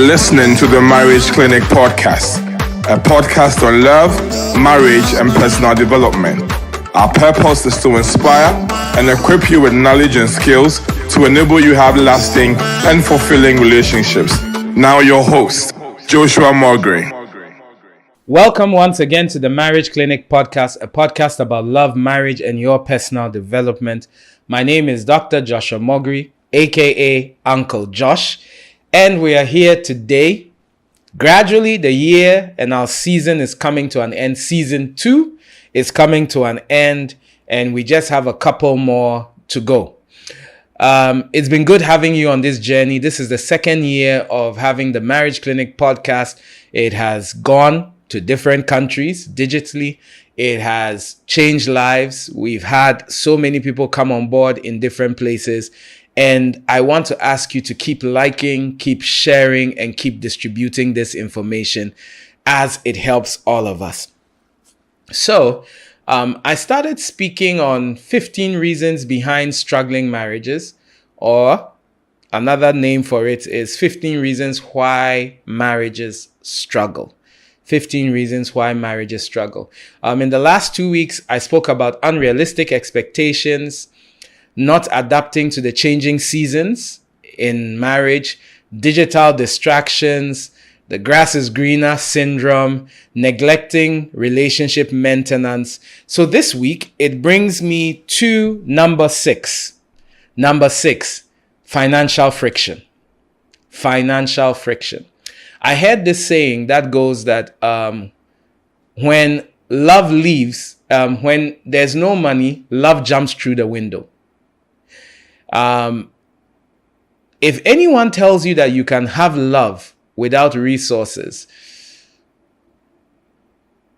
listening to the Marriage Clinic podcast, a podcast on love, marriage, and personal development. Our purpose is to inspire and equip you with knowledge and skills to enable you to have lasting and fulfilling relationships. Now your host, Joshua Mogri. Welcome once again to the Marriage Clinic podcast, a podcast about love, marriage, and your personal development. My name is Dr. Joshua Mogri, aka Uncle Josh, and we are here today. Gradually, the year and our season is coming to an end. Season 2 is coming to an end, and we just have a couple more to go. It's been good having you on this journey. This is the second year of having the Marriage Clinic podcast. It has gone to different countries digitally. It has changed lives. We've had so many people come on board in different places. And I want to ask you to keep liking, keep sharing, and keep distributing this information as it helps all of us. So I started speaking on 15 reasons behind struggling marriages, or another name for it is 15 reasons why marriages struggle. 15 reasons why marriages struggle. In the last 2 weeks, I spoke about unrealistic expectations, not adapting to the changing seasons in marriage, digital distractions, the grass is greener syndrome, neglecting relationship maintenance. So this week, it brings me to number six, financial friction. Financial friction. I heard this saying that goes that when love leaves, when there's no money, love jumps through the window. If anyone tells you that you can have love without resources,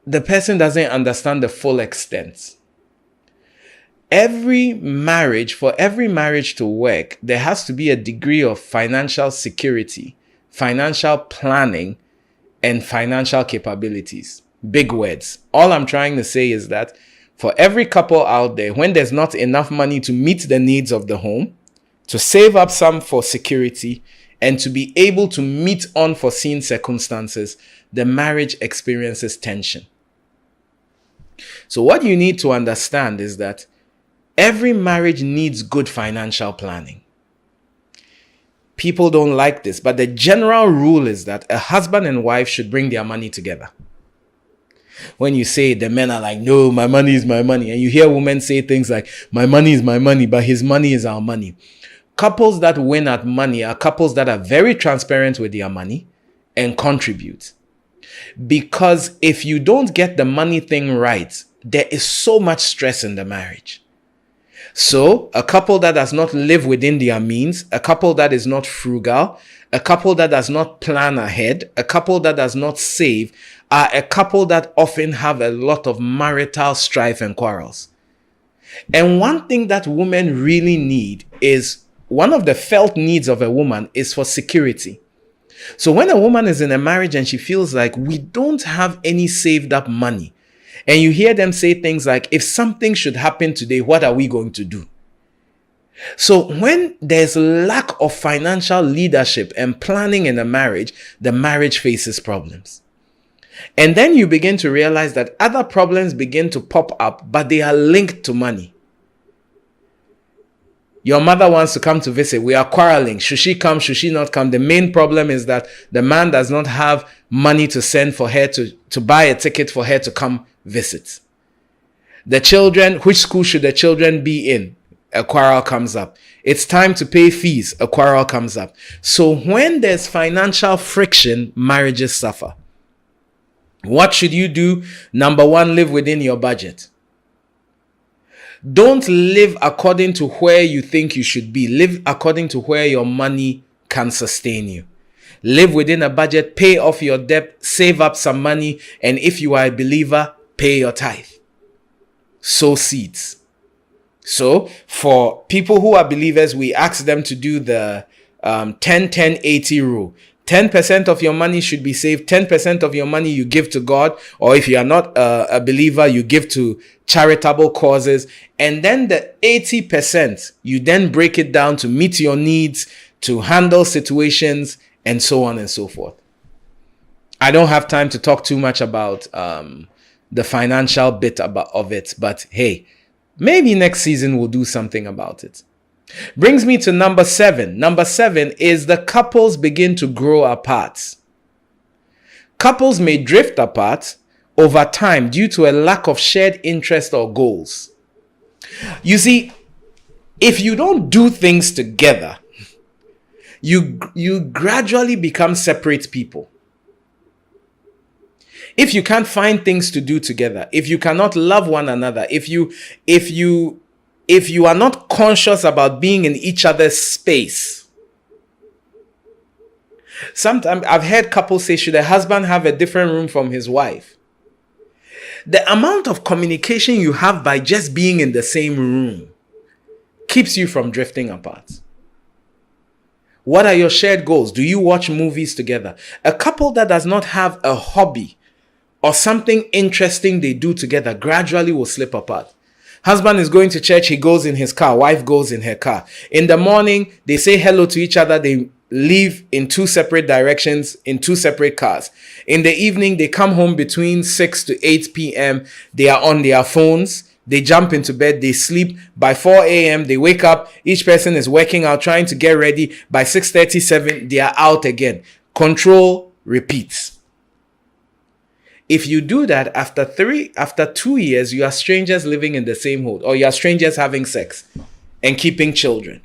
the person doesn't understand the full extent. For every marriage to work, there has to be a degree of financial security, financial planning, and financial capabilities. Big words. All I'm trying to say is that for every couple out there, when there's not enough money to meet the needs of the home, to save up some for security, and to be able to meet unforeseen circumstances, the marriage experiences tension. So what you need to understand is that every marriage needs good financial planning. People don't like this, but the general rule is that a husband and wife should bring their money together. When you say, the men are like, no, my money is my money. And you hear women say things like, my money is my money, but his money is our money. Couples that win at money are couples that are very transparent with their money and contribute. Because if you don't get the money thing right, there is so much stress in the marriage. So a couple that does not live within their means, a couple that is not frugal, a couple that does not plan ahead, a couple that does not save, are a couple that often have a lot of marital strife and quarrels. And one thing that women really need is, one of the felt needs of a woman is for security. So when a woman is in a marriage and she feels like we don't have any saved up money, and you hear them say things like, if something should happen today, what are we going to do? So when there's lack of financial leadership and planning in a marriage, the marriage faces problems. And then you begin to realize that other problems begin to pop up, but they are linked to money. Your mother wants to come to visit. We are quarreling. Should she come? Should she not come? The main problem is that the man does not have money to send for her to buy a ticket for her to come visit. The children, which school should the children be in? A quarrel comes up. It's time to pay fees. A quarrel comes up. So when there's financial friction, marriages suffer. What should you do? Number one, live within your budget. Don't live according to where you think you should be. Live according to where your money can sustain you. Live within a budget, pay off your debt, save up some money, and if you are a believer, pay your tithe. Sow seeds. So for people who are believers, we ask them to do the 10-10-80 rule. 10% of your money should be saved. 10% of your money you give to God. Or if you are not a believer, you give to charitable causes. And then the 80%, you then break it down to meet your needs, to handle situations, and so on and so forth. I don't have time to talk too much about the financial bit of it, but hey, maybe next season we'll do something about it. Brings me to number 7. Number 7 is the couples begin to grow apart. Couples may drift apart over time due to a lack of shared interest or goals. You see, if you don't do things together, you gradually become separate people. If you can't find things to do together, if you cannot love one another, if you are not conscious about being in each other's space. Sometimes I've heard couples say, should a husband have a different room from his wife? The amount of communication you have by just being in the same room keeps you from drifting apart. What are your shared goals? Do you watch movies together? A couple that does not have a hobby or something interesting they do together gradually will slip apart. Husband is going to church, he goes in his car, wife goes in her car. In the morning, they say hello to each other, they leave in 2 separate directions in 2 separate cars. In the evening, they come home between 6 to 8 p.m. They are on their phones. They jump into bed, they sleep. By 4 a.m., they wake up. Each person is working out, trying to get ready. By 6:37, they are out again. Control repeats. If you do that after 2 years, you are strangers living in the same home, or you are strangers having sex and keeping children.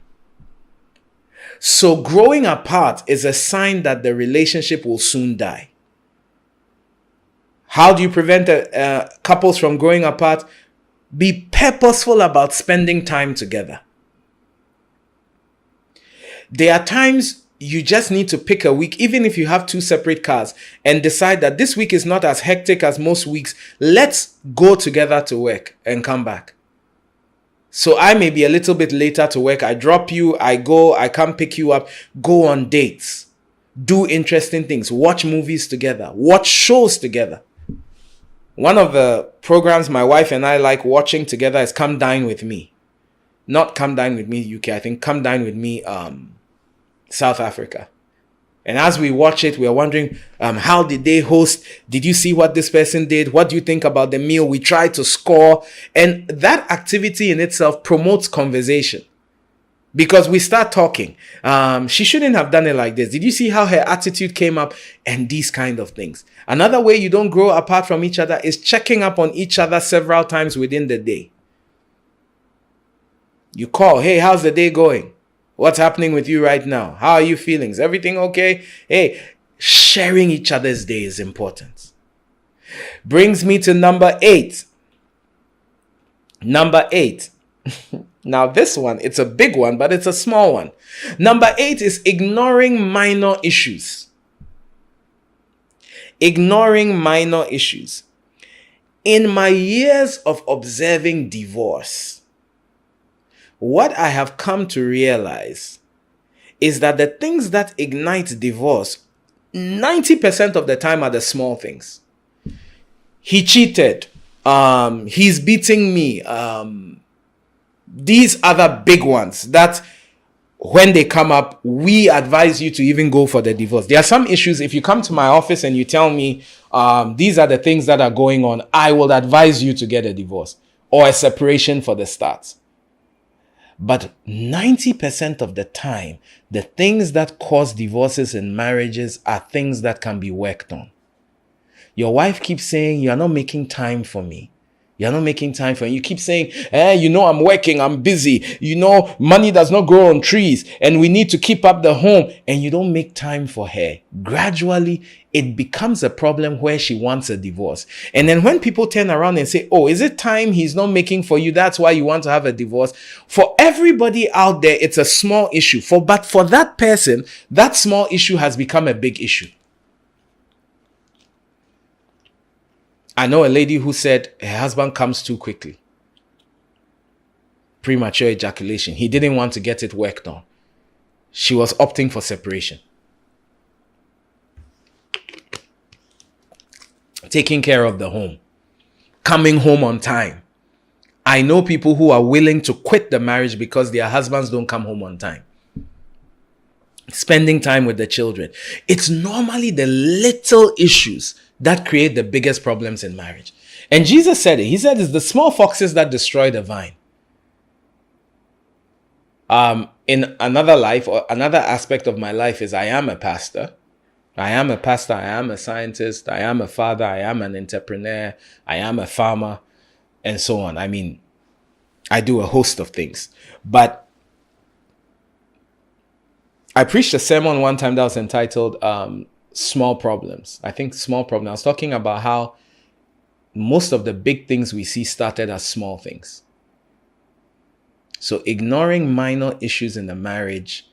So growing apart is a sign that the relationship will soon die. How do you prevent couples from growing apart? Be purposeful about spending time together. There are times you just need to pick a week, even if you have 2 separate cars, and decide that this week is not as hectic as most weeks. Let's go together to work and come back. So I may be a little bit later to work. I drop you, I come pick you up, go on dates, do interesting things, watch movies together, watch shows together. One of the programs my wife and I like watching together is Come Dine With Me. Not Come Dine With Me UK, I think Come Dine With Me South Africa. And as we watch it, we are wondering, how did they host? Did you see what this person did? What do you think about the meal? We try to score. And that activity in itself promotes conversation. Because we start talking. She shouldn't have done it like this. Did you see how her attitude came up? And these kind of things. Another way you don't grow apart from each other is checking up on each other several times within the day. You call, hey, how's the day going? What's happening with you right now? How are you feeling? Is everything okay? Hey, sharing each other's day is important. Brings me to number 8. Number 8. Now this one, it's a big one, but it's a small one. Number 8 is ignoring minor issues. Ignoring minor issues. In my years of observing divorce, what I have come to realize is that the things that ignite divorce, 90% of the time are the small things. He cheated. He's beating me. These other big ones that when they come up, we advise you to even go for the divorce. There are some issues, if you come to my office and you tell me these are the things that are going on, I will advise you to get a divorce or a separation for the start. But 90% of the time, the things that cause divorces in marriages are things that can be worked on. Your wife keeps saying, you're not making time for me. You're not making time for me. You keep saying, I'm working, I'm busy. Money does not grow on trees and we need to keep up the home. And you don't make time for her. Gradually, it becomes a problem where she wants a divorce. And then when people turn around and say, oh, is it time he's not making for you? That's why you want to have a divorce. For everybody out there, it's a small issue. But for that person, that small issue has become a big issue. I know a lady who said her husband comes too quickly. Premature ejaculation. He didn't want to get it worked on. She was opting for separation. Taking care of the home. Coming home on time. I know people who are willing to quit the marriage because their husbands don't come home on time. spending time with the children. It's normally the little issues that create the biggest problems in marriage. And Jesus said it. He said it's the small foxes that destroy the vine. In another life, or another aspect of my life, is I am a pastor. I am a scientist, I am a father, I am an entrepreneur, I am a farmer, and so on. I mean, I do a host of things. But I preached a sermon one time that was entitled Small Problems. I think Small Problems. I was talking about how most of the big things we see started as small things. So ignoring minor issues in the marriage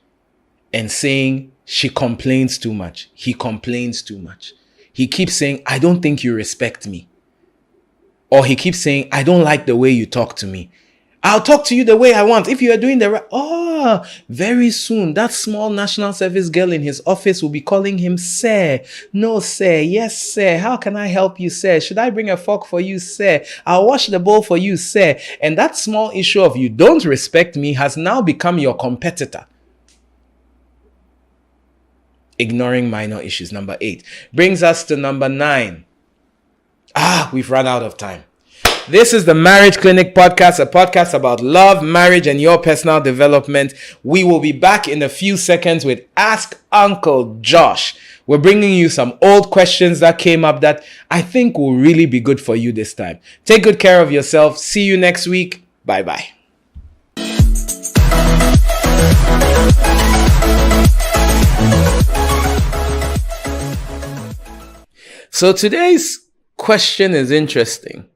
and saying she complains too much, he complains too much. He keeps saying, I don't think you respect me. Or he keeps saying, I don't like the way you talk to me. I'll talk to you the way I want. If you are doing the right, very soon, that small national service girl in his office will be calling him sir. No, sir. Yes, sir. How can I help you, sir? Should I bring a fork for you, sir? I'll wash the bowl for you, sir. And that small issue of you don't respect me has now become your competitor. Ignoring minor issues. Number 8 brings us to number 9. We've run out of time. This is the Marriage Clinic Podcast, a podcast about love, marriage, and your personal development. We will be back in a few seconds with Ask Uncle Josh. We're bringing you some old questions that came up that I think will really be good for you this time. Take good care of yourself. See you next week. Bye-bye. So today's question is interesting.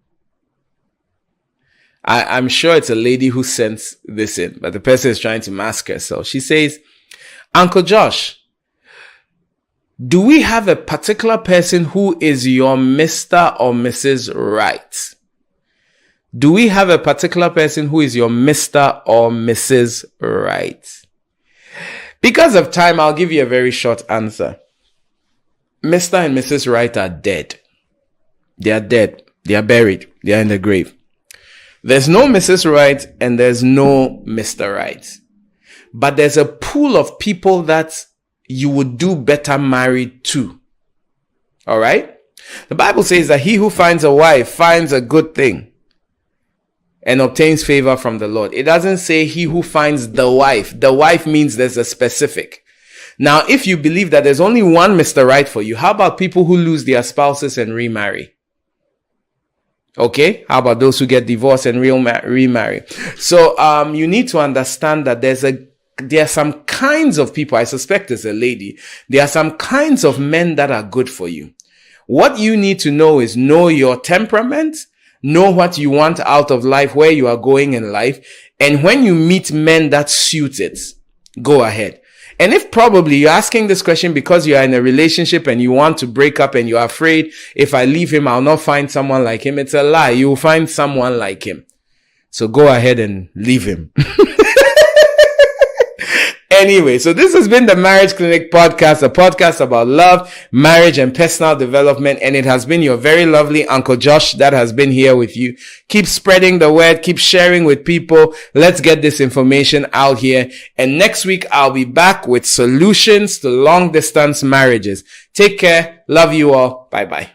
I'm sure it's a lady who sent this in, but the person is trying to mask herself. She says, Uncle Josh, do we have a particular person who is your Mr. or Mrs. Right? Do we have a particular person who is your Mr. or Mrs. Right? Because of time, I'll give you a very short answer. Mr. and Mrs. Right are dead. They are dead. They are buried. They are in the grave. There's no Mrs. Right and there's no Mr. Right. But there's a pool of people that you would do better married to. All right? The Bible says that he who finds a wife finds a good thing and obtains favor from the Lord. It doesn't say he who finds the wife. The wife means there's a specific. Now, if you believe that there's only one Mr. Right for you, how about people who lose their spouses and remarry? Okay, how about those who get divorced and remarry? So you need to understand that there are some kinds of people, I suspect it's a lady, there are some kinds of men that are good for you. What you need to know is know your temperament, know what you want out of life, where you are going in life, and when you meet men that suit it, go ahead. And if probably you're asking this question because you are in a relationship and you want to break up and you're afraid, if I leave him, I'll not find someone like him. It's a lie. You will find someone like him. So go ahead and leave him. Anyway, so this has been the Marriage Clinic Podcast, a podcast about love, marriage, and personal development. And it has been your very lovely Uncle Josh that has been here with you. Keep spreading the word. Keep sharing with people. Let's get this information out here. And next week, I'll be back with solutions to long distance marriages. Take care. Love you all. Bye-bye.